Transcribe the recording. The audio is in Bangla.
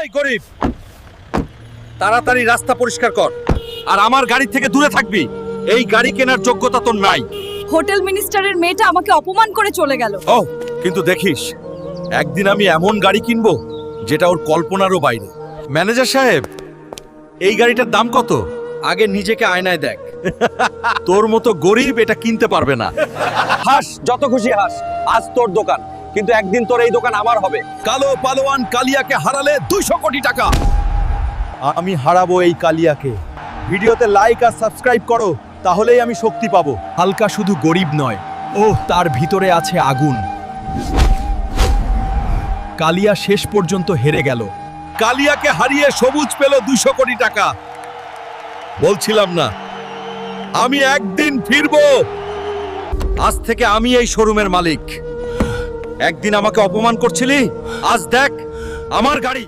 এই গরিব, তাড়াতাড়ি রাস্তা পরিষ্কার কর আর আমার গাড়ি থেকে দূরে থাকবি। এই গাড়ি কেনার যোগ্যতা তোর নাই। হোটেল মিনিস্টারের মেয়েটা আমাকে অপমান করে চলে গেল। ও, কিন্তু দেখিস, একদিন আমি এমন গাড়ি কিনবো যেটা ওর কল্পনারও বাইরে। ম্যানেজার সাহেব, এই গাড়িটার দাম কত? আগে নিজেকে আয়নায় দেখ। তোর মতো গরিব এটা কিনতে পারবে না। হাস, যত খুশি হাস। আজ তোর দোকান, কিন্তু একদিন তোর এই দোকান আমার হবে। কালো পালোয়ান কালিয়াকে হারালে 200 কোটি টাকা। আমি হারাবো এই কালিয়াকে। ভিডিওতে লাইক আর সাবস্ক্রাইব করো, তাহলেই আমি শক্তি পাবো। হালকা শুধু গরিব নয়, তার ভিতরে আছে আগুন। কালিয়া শেষ পর্যন্ত হেরে গেল। কালিয়াকে হারিয়ে সবুজ পেল 200 কোটি টাকা। বলছিলাম না, আমি একদিন ফিরবো। আজ থেকে আমি এই শোরুমের মালিক। একদিন আমাকে অপমান করছিলি, আজ দেখ আমার গাড়ি।